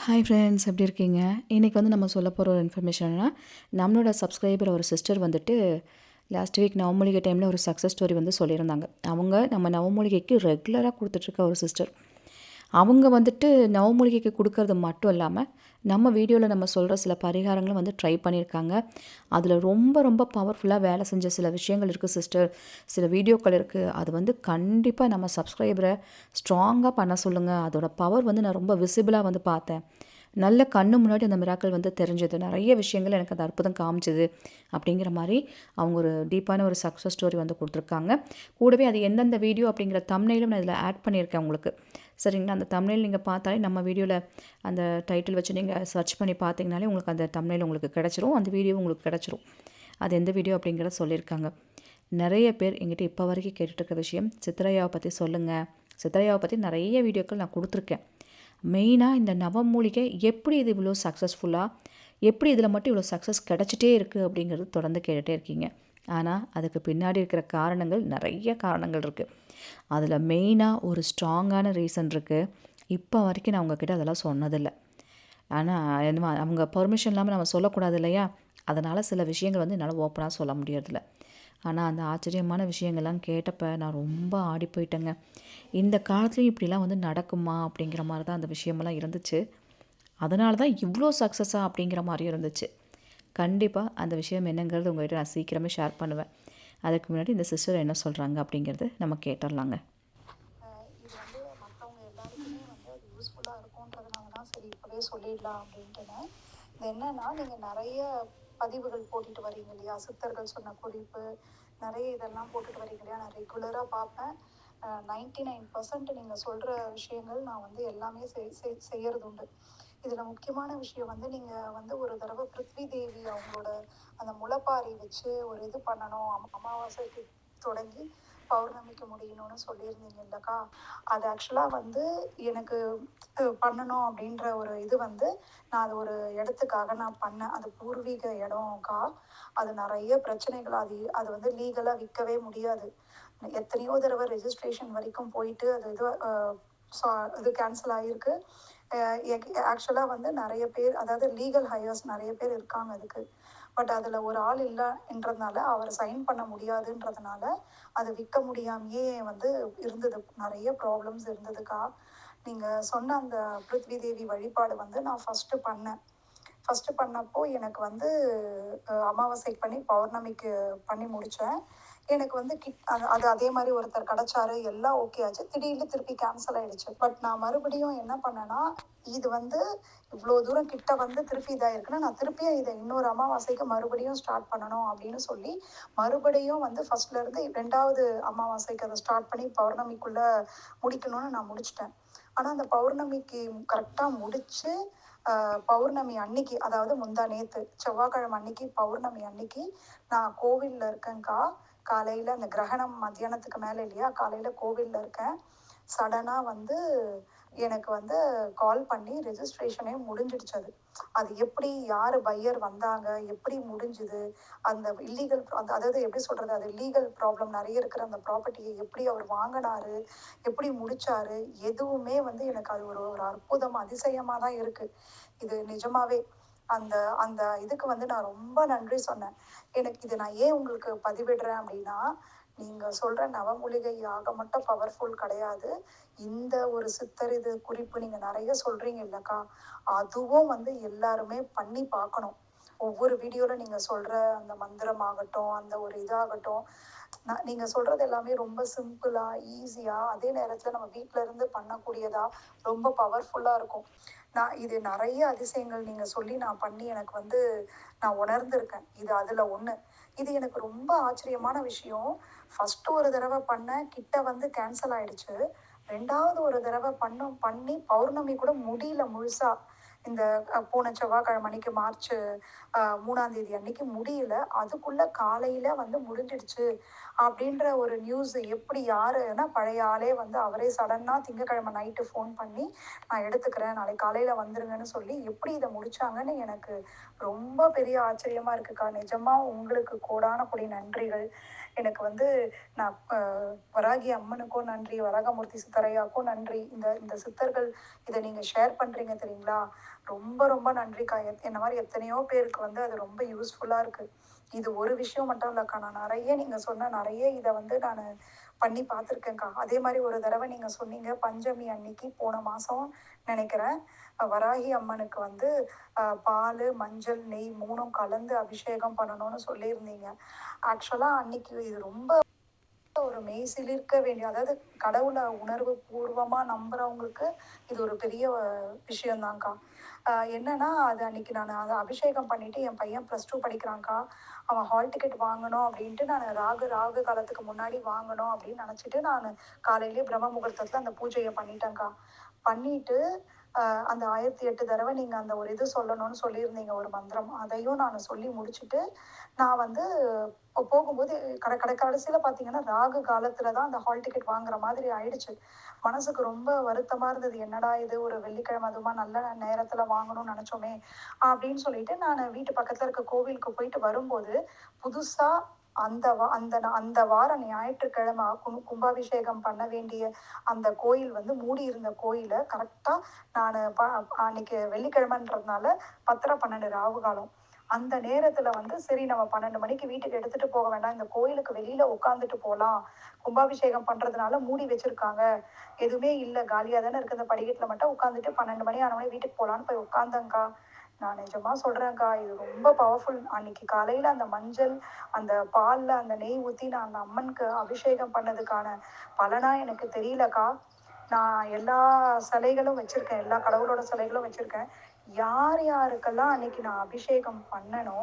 Hi friends, எப்படி இருக்கீங்க? இன்றைக்கி வந்து நம்ம சொல்ல போகிற ஒரு இன்ஃபர்மேஷன் என்னன்னா, நம்மளோட சப்ஸ்கிரைபர் ஒரு சிஸ்டர் வந்துட்டு லாஸ்ட் வீக் நவமூலிகை டைமில் ஒரு சக்ஸஸ் ஸ்டோரி வந்து சொல்லியிருந்தாங்க. அவங்க நம்ம நவமூலிகைக்கு ரெகுலராக கொடுத்துட்ருக்க ஒரு சிஸ்டர். அவங்க வந்துட்டு நவமூலிகைக்கு கொடுக்கறது மட்டும் இல்லாமல், நம்ம வீடியோவில் நம்ம சொல்கிற சில பரிகாரங்களும் வந்து ட்ரை பண்ணியிருக்காங்க. அதில் ரொம்ப ரொம்ப பவர்ஃபுல்லாக வேலை செஞ்ச சில விஷயங்கள் இருக்குது சிஸ்டர். சில வீடியோக்கள் இருக்குது. அது வந்து கண்டிப்பாக நம்ம சப்ஸ்கிரைபரை ஸ்ட்ராங்காக பண்ண சொல்லுங்கள். அதோட பவர் வந்து நான் ரொம்ப விசிபிளாக வந்து பார்த்தேன். நல்ல கண்ணு முன்னாடி அந்த மிராக்கள் வந்து தெரிஞ்சது. நிறைய விஷயங்கள் எனக்கு அந்த அற்புதம் காமிச்சது அப்படிங்கிற மாதிரி அவங்க ஒரு டீப்பான ஒரு சக்ஸஸ் ஸ்டோரி வந்து கொடுத்துருக்காங்க. கூடவே அது எந்தெந்த வீடியோ அப்படிங்கிற தம்ப்நெயிலும் நான் இதில் ஆட் பண்ணியிருக்கேன் உங்களுக்கு. சரிங்களா? அந்த தம்ப்நெயில் நீங்கள் பார்த்தாலே நம்ம வீடியோவில் அந்த டைட்டில் வச்சு நீங்கள் சர்ச் பண்ணி பார்த்தீங்கனாலே உங்களுக்கு அந்த தம்ப்நெயில் உங்களுக்கு கிடச்சிரும். அந்த வீடியோ உங்களுக்கு கிடச்சிரும். அது எந்த வீடியோ அப்படிங்கிறத சொல்லியிருக்காங்க. நிறைய பேர் எங்கிட்ட இப்போ வரைக்கும் கேட்டுட்ருக்க விஷயம், சித்ரையாவை பற்றி சொல்லுங்கள். சித்ரையாவை பற்றி நிறைய வீடியோக்கள் நான் கொடுத்துருக்கேன். மெயினாக இந்த நவமூலிகை எப்படி இது இவ்வளோ சக்ஸஸ்ஃபுல்லாக, எப்படி இதில் மட்டும் இவ்வளோ சக்ஸஸ் கிடச்சிட்டே இருக்குது அப்படிங்கிறது தொடர்ந்து கேட்டுகிட்டே இருக்கீங்க. ஆனால் அதுக்கு பின்னாடி இருக்கிற காரணங்கள், நிறைய காரணங்கள் இருக்குது. அதில் மெயினாக ஒரு ஸ்ட்ராங்கான ரீசன் இருக்குது. இப்போ வரைக்கும் நான் உங்ககிட்ட அதெல்லாம் சொன்னதில்லை. ஆனால் என்னமா அவங்க பெர்மிஷன் இல்லாமல் நம்ம சொல்லக்கூடாது இல்லையா? அதனால் சில விஷயங்கள் வந்து என்னால் ஓப்பனாக சொல்ல முடியறதில்ல. ஆனால் அந்த ஆச்சரியமான விஷயங்கள்லாம் கேட்டப்போ நான் ரொம்ப ஆடி போயிட்டேங்க. இந்த காலத்துலேயும் இப்படிலாம் வந்து நடக்குமா அப்படிங்கிற மாதிரி தான் அந்த விஷயமெல்லாம் இருந்துச்சு. அதனால தான் இவ்வளோ சக்ஸஸாக அப்படிங்கிற மாதிரியும் இருந்துச்சு. கண்டிப்பாக அந்த விஷயம் என்னங்கிறது உங்கள்கிட்ட நான் சீக்கிரமே ஷேர் பண்ணுவேன். அதுக்கு முன்னாடி இந்த சிஸ்டர் என்ன சொல்கிறாங்க அப்படிங்கிறது நம்ம கேட்டுடலாங்க. இது வந்து மற்றவங்க எல்லாருக்குமே வந்து அது யூஸ்ஃபுல்லாக இருக்கும்ன்றதுனால தான் சரி இப்போவே சொல்லிடலாம் அப்படின்ட்டுன்னு. இது என்னன்னா, நீங்கள் நிறைய பதிவுகள் போட்டுட்டு வரீங்க இல்லையா, சித்தர்கள் சொன்ன குறிப்பு நிறைய இதெல்லாம் போட்டுட்டு வரீங்க இல்லையா, நான் ரெகுலராக பார்ப்பேன். 99% நீங்கள் சொல்கிற விஷயங்கள் நான் வந்து எல்லாமே செய்யறது உண்டு. இதில் முக்கியமான விஷயம் வந்து நீங்கள் வந்து ஒரு தடவை பிருத்வி தேவி அவங்களோட அந்த முளைப்பாரி வச்சு ஒரு இது பண்ணணும், அமாவாசைக்கு தொடங்கி பௌர்ணமிக்கு முடியணும்னு சொல்லியிருந்தீங்க இல்லைக்கா. அது ஆக்சுவலாக வந்து எனக்கு பண்ணணும் அப்படின்ற ஒரு இது வந்து நான் அது ஒரு இடத்துக்காக நான் பண்ணேன். அது பூர்வீக இடம்க்கா. அது நிறைய பிரச்சனைகள், அது அது வந்து லீகலாக விற்கவே முடியாது. எத்தனையோ தடவை ரெஜிஸ்ட்ரேஷன் வரைக்கும் போயிட்டு அது இது கேன்சல் ஆகிருக்கு. ஆக்சுவலாக வந்து நிறைய பேர், அதாவது லீகல் ஹையர்ஸ் நிறைய பேர் இருக்காங்க அதுக்கு. பட் அதில் ஒரு ஆள் இல்லைன்றதுனால, அவர் சைன் பண்ண முடியாதுன்றதுனால அது விற்க முடியாமையே வந்து இருந்தது. நிறைய ப்ராப்ளம்ஸ் இருந்ததுக்கா. நீங்கள் சொன்ன அந்த பிருத்வி தேவி வழிபாடு வந்து நான் ஃபஸ்ட்டு பண்ணப்போ எனக்கு வந்து அமாவாசைக்கு பண்ணி பௌர்ணமிக்கு பண்ணி முடித்தேன். எனக்கு வந்து அது அது அதே மாதிரி ஒருத்தர் கிடச்சாரு, எல்லாம் ஓகே ஆச்சு. திடீர்னு திருப்பி கேன்சல் ஆகிடுச்சு. பட் நான் மறுபடியும் என்ன பண்ணேன்னா, இது வந்து இவ்வளோ தூரம் கிட்ட வந்து திருப்பி இதாகிருக்குன்னா, நான் திருப்பியும் இதை இன்னொரு அமாவாசைக்கு மறுபடியும் ஸ்டார்ட் பண்ணணும் அப்படின்னு சொல்லி, மறுபடியும் வந்து ஃபஸ்ட்லேருந்து 2வது அமாவாசைக்கு அதை ஸ்டார்ட் பண்ணி பௌர்ணமிக்குள்ளே முடிக்கணும்னு நான் முடிச்சிட்டேன். ஆனால் அந்த பௌர்ணமிக்கு கரெக்டாக முடித்து, பௌர்ணமி அன்னைக்கு, அதாவது முந்தா நேற்று செவ்வாய்க்கிழமை அன்னைக்கு, பௌர்ணமி அன்னைக்கு நான் கோவிலில் இருக்கேங்க்கா. காலையில் அந்த கிரகணம் மத்தியானத்துக்கு மேலே இல்லையா, காலையில் கோவிலில் இருக்கேன். சடனாக வந்து எனக்கு வந்து கால் பண்ணி ரெஜிஸ்ட்ரேஷனே முடிஞ்சிடுச்சு. அது எப்படி, யார் பையர் வந்தாங்க, எப்படி முடிஞ்சுது, அந்த இல்லீகல் அதாவது எப்படி சொல்கிறது, அது லீகல் ப்ராப்ளம் நிறைய இருக்கிற அந்த ப்ராப்பர்ட்டியை எப்படி அவர் வாங்கினாரு, எப்படி முடித்தாரு, எதுவுமே வந்து எனக்கு அது ஒரு ஒரு அற்புதம், அதிசயமாக தான் இருக்குது. இது நிஜமாவே அந்த அந்த இதுக்கு வந்து நான் ரொம்ப நன்றி சொன்னேன். எனக்கு இது நான் ஏன் உங்களுக்கு பதிவிடுறேன் அப்படின்னா, நீங்கள் சொல்கிற நவமூலிகை யாகம் மட்டும் பவர்ஃபுல் கிடையாது. இந்த ஒரு சித்தர் இது குறிப்பு நீங்கள் நிறைய சொல்கிறீங்க இல்லைக்கா, அதுவும் வந்து எல்லாருமே பண்ணி பார்க்கணும். ஒவ்வொரு வீடியோவில் நீங்கள் சொல்கிற அந்த மந்திரம் ஆகட்டும், அந்த ஒரு இதாகட்டும், நீங்கள் சொல்கிறது எல்லாமே ரொம்ப சிம்பிளாக, ஈஸியாக, அதே நேரத்தில் நம்ம வீட்டில் இருந்து பண்ணக்கூடியதாக, ரொம்ப பவர்ஃபுல்லாக இருக்கும். நான் இது நிறைய அதிசயங்கள் நீங்கள் சொல்லி நான் பண்ணி எனக்கு வந்து நான் உணர்ந்திருக்கேன். இது அதில் ஒன்று. இது எனக்கு ரொம்ப ஆச்சரியமான விஷயம். ஃபஸ்ட்டு ஒரு தடவை பண்ணேன், கிட்ட வந்து கேன்சல் ஆகிடுச்சு. 2வது ஒரு தடவை பண்ணி பௌர்ணமி கூட முடியல முழுசாக. இந்த போன செவ்வாய்க்கிழமை அன்னைக்கு மார்ச் 3ஆம் தேதி அன்னைக்கு முடியல. அதுக்குள்ளே காலையில் வந்து முடிஞ்சிடுச்சு அப்படின்ற ஒரு நியூஸ் எப்படி யாருன்னா பழைய ஆளே வந்து அவரே சடனாக திங்கக்கிழமை நைட்டு ஃபோன் பண்ணி நான் எடுத்துக்கிறேன் நாளைக்கு காலையில் வந்துருங்கன்னு சொல்லி எப்படி இதை முடிச்சாங்கன்னு எனக்கு ரொம்ப பெரிய ஆச்சரியமா இருக்குக்கா. நிஜமா உங்களுக்கு கோடான கொடி நன்றிகள். எனக்கு வந்து நான் வராகி அம்மனுக்கும் நன்றி, வராகமூர்த்தி சித்தரையாக்கும் நன்றி. இந்த இந்த சித்தர்கள் இதை நீங்கள் ஷேர் பண்ணுறீங்க தெரியுங்களா, ரொம்ப ரொம்ப நன்றிக்கா. என்ன மாதிரி எத்தனையோ பேருக்கு வந்து அது ரொம்ப யூஸ்ஃபுல்லாக இருக்குது. இது ஒரு விஷயம் மட்டும் இல்லைக்கா, நான் நிறைய நீங்கள் சொன்ன நிறைய இதை வந்து நான் பண்ணி பார்த்துருக்கேன்க்கா. அதே மாதிரி ஒரு தடவை நீங்கள் சொன்னீங்க பஞ்சமி அன்னைக்கு போன மாதம் நினைக்கிறேன், வராகி அம்மனுக்கு வந்து பால் மஞ்சள் நெய் 3ம் கலந்து அபிஷேகம் பண்ணணும்னு சொல்லியிருந்தீங்க. ஆக்சுவலாக அன்னைக்கு இது ரொம்ப ஒரு மெய் சிலிர்க்க வேண்டிய, அதாவது கடவுளை உணர்வு பூர்வமாக நம்புறவங்களுக்கு இது ஒரு பெரிய விஷயம்தான்க்கா. என்னன்னா அது அன்னைக்கு நான் அதை அபிஷேகம் பண்ணிட்டு என் பையன் +2 படிக்கிறான்க்கா. அவன் ஹால் டிக்கெட் வாங்கணும் அப்படின்ட்டு நான் ராகு காலத்துக்கு முன்னாடி வாங்கணும் அப்படின்னு நினச்சிட்டு நான் காலையிலேயே பிரம்ம முகூர்த்தத்தில் அந்த பூஜையை பண்ணிட்டேன்க்கா. பண்ணிட்டு அந்த 1008 தடவை நீங்கள் அந்த ஒரு இது சொல்லணும்னு சொல்லியிருந்தீங்க, ஒரு மந்திரம். அதையும் நான் சொல்லி முடிச்சுட்டு நான் வந்து போகும்போது கடைசியில் பார்த்தீங்கன்னா ராகு காலத்தில் தான் அந்த ஹால் டிக்கெட் வாங்குற மாதிரி ஆயிடுச்சு. மனசுக்கு ரொம்ப வருத்தமாக இருந்தது. என்னடா இது, ஒரு வெள்ளிக்கிழமை அதுமா நல்ல நேரத்தில் வாங்கணும்னு நினச்சோமே அப்படின்னு சொல்லிட்டு நான் வீட்டு பக்கத்தில் இருக்க கோவிலுக்கு போயிட்டு வரும்போது புதுசாக அந்த வாரம் ஞாயிற்றுக்கிழமை கும்பாபிஷேகம் பண்ண வேண்டிய அந்த கோயில் வந்து மூடி இருந்த கோயிலை கரெக்டாக நான் அன்னைக்கு வெள்ளிக்கிழமைன்றதுனால 10:30 12 ராகு காலம். அந்த நேரத்தில் வந்து சரி நம்ம 12 மணிக்கு வீட்டுக்கு எடுத்துகிட்டு போக வேண்டாம், இந்த கோயிலுக்கு வெளியில் உட்காந்துட்டு போகலாம், கும்பாபிஷேகம் பண்ணுறதுனால மூடி வச்சுருக்காங்க, எதுவுமே இல்லை காலியாக தானே இருக்குது, அந்த படிக்கட்டில் மட்டும் உட்காந்துட்டு 12 மணி ஆனவொடனே வீட்டுக்கு போகலான்னு போய் உட்காந்தேங்க்கா. நான் நிஜமாக சொல்கிறேன்க்கா, இது ரொம்ப பவர்ஃபுல். அன்னைக்கு காலையில் அந்த மஞ்சள் அந்த பாலில் அந்த நெய் ஊற்றி நான் அந்த அம்மனுக்கு அபிஷேகம் பண்ணதுக்கான பலனாக எனக்கு தெரியலக்கா. நான் எல்லா சிலைகளும் வச்சுருக்கேன், எல்லா கடவுளோட சிலைகளும் வச்சுருக்கேன். யார் யாருக்கெல்லாம் அன்னைக்கு நான் அபிஷேகம் பண்ணனோ,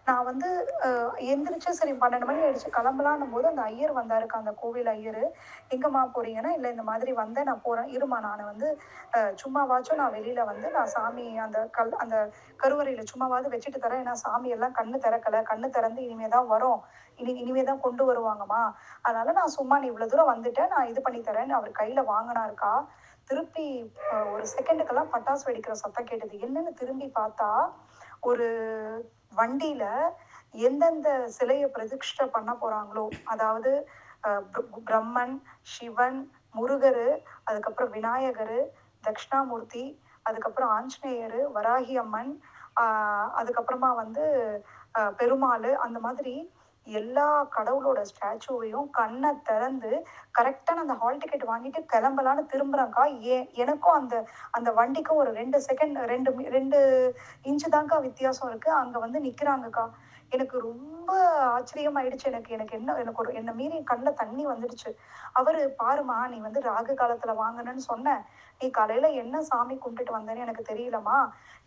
நான் வந்து எந்திரிச்சு சரி 12 மணி ஆயிடுச்சு கிளம்பலான்னும் போது அந்த ஐயர் வந்தாருக்கா, அந்த கோவில் ஐயர். எங்கம்மா போறீங்கன்னா, இல்லை இந்த மாதிரி வந்தேன் நான் போகிறேன், இருமா நான் வந்து சும்மாவாச்சும் நான் வெளியில் வந்து நான் சாமி அந்த கருவறையில் சும்மாவாவது வச்சுட்டு தரேன், ஏன்னா சாமி எல்லாம் கண்ணு திறக்கலை, கண்ணு திறந்து இனிமே தான் வரும், இனிமே தான் கொண்டு வருவாங்கம்மா, அதனால நான் சும்மா நீ இவ்வளோ தூரம் வந்துட்டேன் நான் இது பண்ணி தரேன்னு அவர் கையில் வாங்கினாருக்கா. திருப்பி ஒரு செகண்டுக்கெல்லாம் பட்டாசு வெடிக்கிற சத்தம் கேட்டது. என்னன்னு திரும்பி பார்த்தா ஒரு வண்டியில எந்தெந்த சிலையை பிரதிஷ்டை பண்ண போறாங்களோ, அதாவது பிரம்மன், சிவன், முருகர், அதுக்கப்புறம் விநாயகர், தட்சிணாமூர்த்தி, அதுக்கப்புறம் ஆஞ்சநேயர், வராகி அம்மன், அதுக்கப்புறமா வந்து பெருமாள், அந்த மாதிரி எல்லா கடவுளோட ஸ்டாச்சுவையும் கண்ணை திறந்து கரெக்டாக நான் அந்த ஹால் டிக்கெட் வாங்கிட்டு கிளம்பலான்னு திரும்புகிறேங்க்கா. எனக்கும் அந்த அந்த வண்டிக்கும் ஒரு 2 செகண்ட் 2 இன்ச்சு தான்க்கா வித்தியாசம் இருக்குது. அங்கே வந்து நிற்கிறாங்கக்கா. எனக்கு ரொம்ப ஆச்சரியமாயிடுச்சு. என்னை மீறி கண்ணில் தண்ணி வந்துடுச்சு. அவர் பாருமா, நீ வந்து ராகு காலத்தில் வாங்கினேன்னு சொன்ன, நீ காலையில் என்ன சாமி கும்பிட்டுட்டு வந்தேன்னு எனக்கு தெரியலம்மா,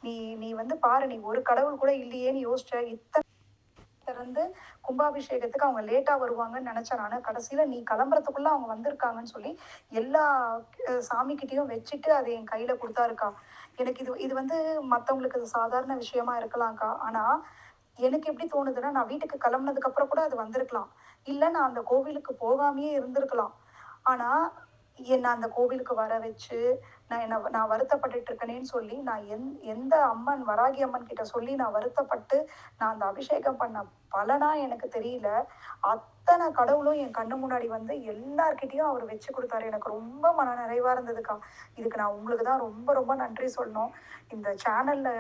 நீ நீ வந்து பாரு, நீ ஒரு கடவுள் கூட இல்லையேன்னு யோசிச்ச, இத்தனை திறந்து கும்பாபிஷேகத்துக்கு அவங்க லேட்டாக வருவாங்கன்னு நினச்சேன் நான். கடைசியில் நீ கிளம்புறதுக்குள்ளே அவங்க வந்திருக்காங்கன்னு சொல்லி எல்லா சாமிக்கிட்டேயும் வச்சுட்டு அதை என் கையில் கொடுத்தாருக்கா. எனக்கு இது இது வந்து மற்றவங்களுக்கு அது சாதாரண விஷயமா இருக்கலாம்க்கா. ஆனால் எனக்கு எப்படி தோணுதுன்னா, நான் வீட்டுக்கு கிளம்புனதுக்கப்புறம் கூட அது வந்திருக்கலாம், இல்லை நான் அந்த கோவிலுக்கு போகாமையே இருந்திருக்கலாம். ஆனால் என்னை அந்த கோவிலுக்கு வர வச்சு நான் வருத்தப்பட்டுட்டு இருக்கேனேன்னு சொல்லி நான் எந்த அம்மன், வராகி அம்மன் கிட்ட சொல்லி நான் வருத்தப்பட்டு நான் அந்த அபிஷேகம் பண்ண பலனா எனக்கு தெரியல. அத்தனை கடவுளும் என் கண்ணு முன்னாடி வந்து எல்லார்கிட்டையும் அவர் வச்சு கொடுத்தாரு. எனக்கு ரொம்ப மன நிறைவாக இருந்ததுக்கா. இதுக்கு நான் உங்களுக்கு தான் ரொம்ப ரொம்ப நன்றி சொல்லணும். இந்த சேனலில்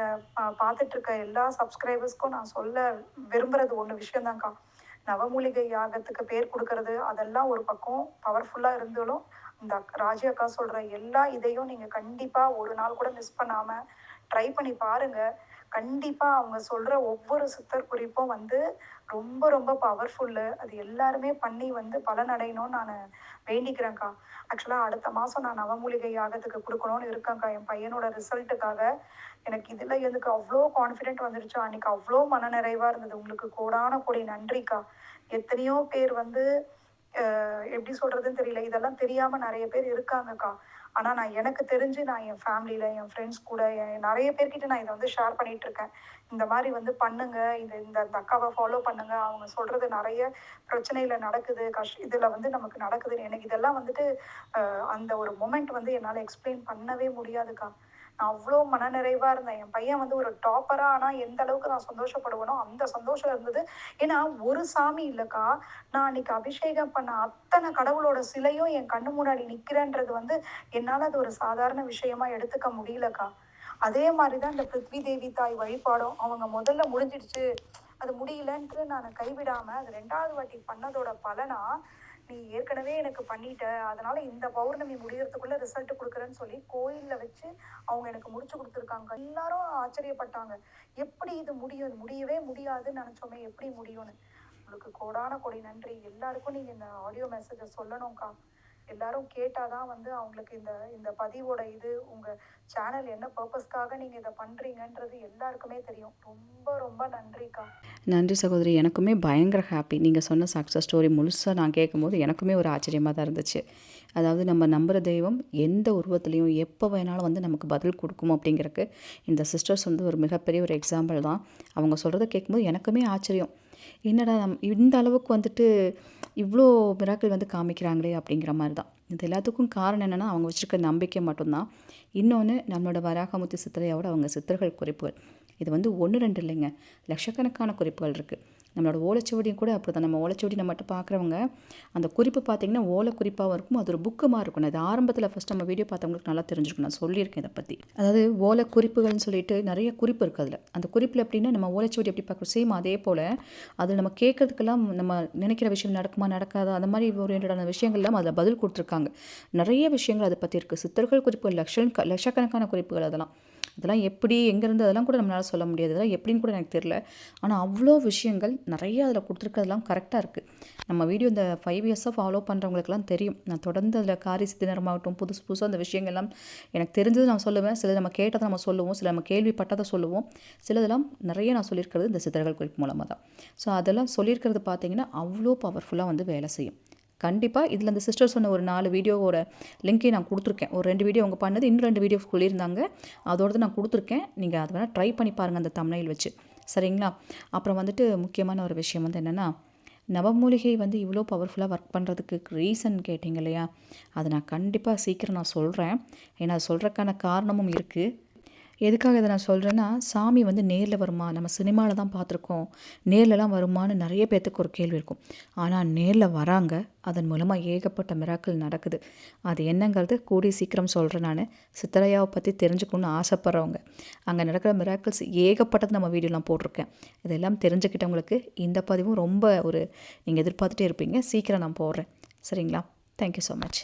பார்த்துட்டு இருக்க எல்லா சப்ஸ்கிரைபர்ஸ்க்கும் நான் சொல்ல விரும்புகிறது ஒன்று விஷயம்தான்க்கா. நவமூலிகை யாகத்துக்கு பேர் கொடுக்கறது அதெல்லாம் ஒரு பக்கம் பவர்ஃபுல்லாக இருந்தாலும், இந்த ராஜி அக்கா சொல்கிற எல்லா இதையும் நீங்கள் கண்டிப்பாக ஒரு நாள் கூட மிஸ் பண்ணாமல் ட்ரை பண்ணி பாருங்கள். கண்டிப்பாக அவங்க சொல்கிற ஒவ்வொரு சித்தர் குறிப்பும் வந்து ரொம்ப ரொம்ப பவர்ஃபுல்லு. அது எல்லாருமே பண்ணி வந்து பலனடையணும்னு நான் வேண்டிக்கிறேன்க்கா. ஆக்சுவலாக அடுத்த மாதம் நான் நவமூலிகை யாகத்துக்கு கொடுக்கணும்னு இருக்கேன்க்கா, என் பையனோட ரிசல்ட்டுக்காக. எனக்கு இதில் எனக்கு அவ்வளோ கான்ஃபிடென்ட் வந்துடுச்சு. அன்றைக்கி அவ்வளோ மனநிறைவாக இருந்தது. உங்களுக்கு கோடான கோடி நன்றிக்கா. எத்தனையோ பேர் வந்து எப்படி சொல்கிறதுன்னு தெரியல, இதெல்லாம் தெரியாமல் நிறைய பேர் இருக்காங்கக்கா. ஆனால் நான் எனக்கு தெரிஞ்சு நான் என் ஃபேமிலியில் என் ஃப்ரெண்ட்ஸ் கூட நிறைய பேர்கிட்ட நான் இதை வந்து ஷேர் பண்ணிகிட்ருக்கேன். இந்த மாதிரி வந்து பண்ணுங்க, இந்த இந்த அக்காவை ஃபாலோ பண்ணுங்க, அவங்க சொல்கிறது நிறைய பிரச்சனையில் நடக்குது, இதில் வந்து நமக்கு நடக்குதுன்னு. எனக்கு இதெல்லாம் வந்துட்டு அந்த ஒரு மொமெண்ட் வந்து என்னால் எக்ஸ்பிளைன் பண்ணவே முடியாதுக்கா. நான் அவ்வளோ மனநிறைவாக இருந்தேன். என் பையன் வந்து ஒரு டாப்பராக ஆனால் எந்த அளவுக்கு நான் சந்தோஷப்படுவேனோ அந்த சந்தோஷம் இருந்தது. ஏன்னா ஒரு சாமி இல்லைக்கா, நான் அன்னைக்கு அபிஷேகம் பண்ண அத்தனை கடவுளோட சிலையும் என் கண்ணு முன்னாடி நிற்கிறேன்றது வந்து என்னால் அது ஒரு சாதாரண விஷயமா எடுத்துக்க முடியலக்கா. அதே மாதிரி தான் இந்த பிருத்வி தேவி தாய் வழிபாடும் அவங்க முதல்ல முடிஞ்சிடுச்சு, அது முடியலன்ட்டு நான் கைவிடாமல் அது 2வது வாட்டி பண்ணதோட பலனா, நீ ஏற்கனவே எனக்கு பண்ணிட்ட, அதனால இந்த பௌர்ணமி முடியறதுக்குள்ள ரிசல்ட் கொடுக்குறேன்னு சொல்லி கோயிலில் வச்சு அவங்க எனக்கு முடிச்சு கொடுத்துருக்காங்க. எல்லாரும் ஆச்சரியப்பட்டாங்க, எப்படி இது முடியும், இது முடியவே முடியாதுன்னு நினச்சோமே, எப்படி முடியும்னு. உங்களுக்கு கோடான கோடி நன்றி. எல்லாருக்கும் நீங்கள் இந்த ஆடியோ மெசேஜை சொல்லணும்க்கா. எல்லாரும் கேட்டாதான் வந்து அவங்களுக்கு இந்த இந்த பதிவோட இது உங்கள் சேனல் என்ன பர்பஸ்க்காக நீங்கள் இதை பண்ணுறீங்கன்றது எல்லாருக்குமே தெரியும். ரொம்ப ரொம்ப நன்றிக்கா. நன்றி சகோதரி. எனக்குமே பயங்கர ஹாப்பி. நீங்கள் சொன்ன சக்ஸஸ் ஸ்டோரி முழுசாக நான் கேட்கும்போது எனக்குமே ஒரு ஆச்சரியமாக தான் இருந்துச்சு. அதாவது நம்ம நம்புகிற தெய்வம் எந்த உருவத்துலேயும் எப்போ வேணாலும் வந்து நமக்கு பதில் கொடுக்கும் அப்படிங்கிறக்கு இந்த சிஸ்டர்ஸ் வந்து ஒரு மிகப்பெரிய ஒரு எக்ஸாம்பிள் தான். அவங்க சொல்கிறத கேட்கும்போது எனக்குமே ஆச்சரியம். என்னடா இந்த அளவுக்கு வந்துட்டு இவ்வளோ மிராக்கிள் வந்து காமிக்கிறாங்களே அப்படிங்கிற மாதிரி தான். இது எல்லாத்துக்கும் காரணம் என்னென்னா அவங்க வச்சுருக்க நம்பிக்கை மட்டும்தான். இன்னொன்று நம்மளோட வராகமுத்து சித்திரையோட அவங்க சித்தர்கள் குறிப்புகள். இது வந்து 1, 2 இல்லைங்க, லட்சக்கணக்கான குறிப்புகள் இருக்குது. நம்மளோட ஓலைச்சுவடியும் கூட அப்படி தான். நம்ம ஓலைச்சுவடி நம்மகிட்ட பார்க்குறவங்க அந்த குறிப்பு பார்த்திங்கன்னா ஓலை குறிப்பாகவும் இருக்கும், அது ஒரு புக்கு மாதிரி இருக்கும். இது ஆரம்பத்தில் ஃபஸ்ட் நம்ம வீடியோ பார்த்தவங்களுக்கு நல்லா தெரிஞ்சிருக்கும், நான் சொல்லியிருக்கேன் இதை பற்றி. அதாவது ஓலை குறிப்புகள்னு சொல்லிட்டு நிறைய குறிப்பு இருக்குது அதில். அந்த குறிப்பில் எப்படின்னா நம்ம ஓலைச்சுவடி எப்படி பார்க்குறோம் சேம் அதே போல் அதில் நம்ம கேட்கறதுக்கெல்லாம் நம்ம நினைக்கிற விஷயம் நடக்குமா நடக்காதா அந்த மாதிரி ஓரியன்டான விஷயங்கள்லாம் அதில் பதில் கொடுத்துருக்காங்க. நிறைய விஷயங்கள் அதை பற்றி இருக்குது. சித்தர்கள் குறிப்புகள் லட்சக்கணக்கான குறிப்புகள் அதெல்லாம் எப்படி எங்கேருந்து அதெல்லாம் கூட நம்மளால் சொல்ல முடியாது. அதெல்லாம் எப்படின்னு கூட எனக்கு தெரியல. ஆனால் அவ்வளோ விஷயங்கள் நிறைய அதில் கொடுத்துருக்கிறதுலாம் கரெக்டாக இருக்குது. நம்ம வீடியோ இந்த 5 இயர்ஸாக ஃபாலோ பண்ணுறவங்களுக்குலாம் தெரியும். நான் தொடர்ந்து அதில் காரி சித்திரமாகட்டும் புதுசு புதுசாக அந்த விஷயங்கள்லாம் எனக்கு தெரிஞ்சது நான் சொல்லுவேன். சில நம்ம கேட்டதை நம்ம சொல்லுவோம், சில நம்ம கேள்விப்பட்டதை சொல்லுவோம். சிலதெல்லாம் நிறைய நான் சொல்லியிருக்கிறது இந்த சித்தர்கள் குறிப்பு மூலமாக தான். ஸோ அதெல்லாம் சொல்லியிருக்கிறது பார்த்திங்கன்னா அவ்வளோ பவர்ஃபுல்லாக வந்து வேலை செய்யும். கண்டிப்பாக இதில் அந்த சிஸ்டர் சொன்ன ஒரு 4 வீடியோவோட லிங்க்கையும் நான் கொடுத்துருக்கேன். ஒரு 2 வீடியோ அவங்க பண்ணது, இன்னும் 2 வீடியோ சொல்லியிருந்தாங்க, அதோடது நான் கொடுத்துருக்கேன். நீங்கள் அதை வேணால் ட்ரை பண்ணி பாருங்கள் அந்த தம்ப்நெயில் வச்சு, சரிங்களா? அப்புறம் வந்துட்டு முக்கியமான ஒரு விஷயம் வந்து என்னென்னா, நவமூலிகை வந்து இவ்வளோ பவர்ஃபுல்லாக ஒர்க் பண்ணுறதுக்கு ரீசன் கேட்டிங்க இல்லையா? அதை நான் கண்டிப்பாக சீக்கிரம் நான் சொல்கிறேன். ஏன்னா அது சொல்கிறதுக்கான காரணமும் இருக்குது. எதுக்காக இதை நான் சொல்கிறேன்னா, சாமி வந்து நேரில் வருமா? நம்ம சினிமாவில் தான் பார்த்துருக்கோம். நேர்லலாம் வருமான்னு நிறைய பேர்த்துக்கு ஒரு கேள்வி இருக்கும். ஆனால் நேரில் வராங்க. அதன் மூலமாக ஏகப்பட்ட மிராக்கிள் நடக்குது. அது என்னங்கிறது கூடிய சீக்கிரம் சொல்கிறேன் நான். சித்தரையாவை பற்றி தெரிஞ்சுக்கணுன்னு ஆசைப்பட்றவங்க, அங்கே நடக்கிற மிராக்கிள்ஸ் ஏகப்பட்டது நம்ம வீடியோலாம் போட்டிருக்கேன். இதெல்லாம் தெரிஞ்சுக்கிட்டவங்களுக்கு இந்த பதிவும் ரொம்ப நீங்கள் எதிர்பார்த்துட்டே இருப்பீங்க. சீக்கிரம் நான் போடுறேன், சரிங்களா? Thank you so much.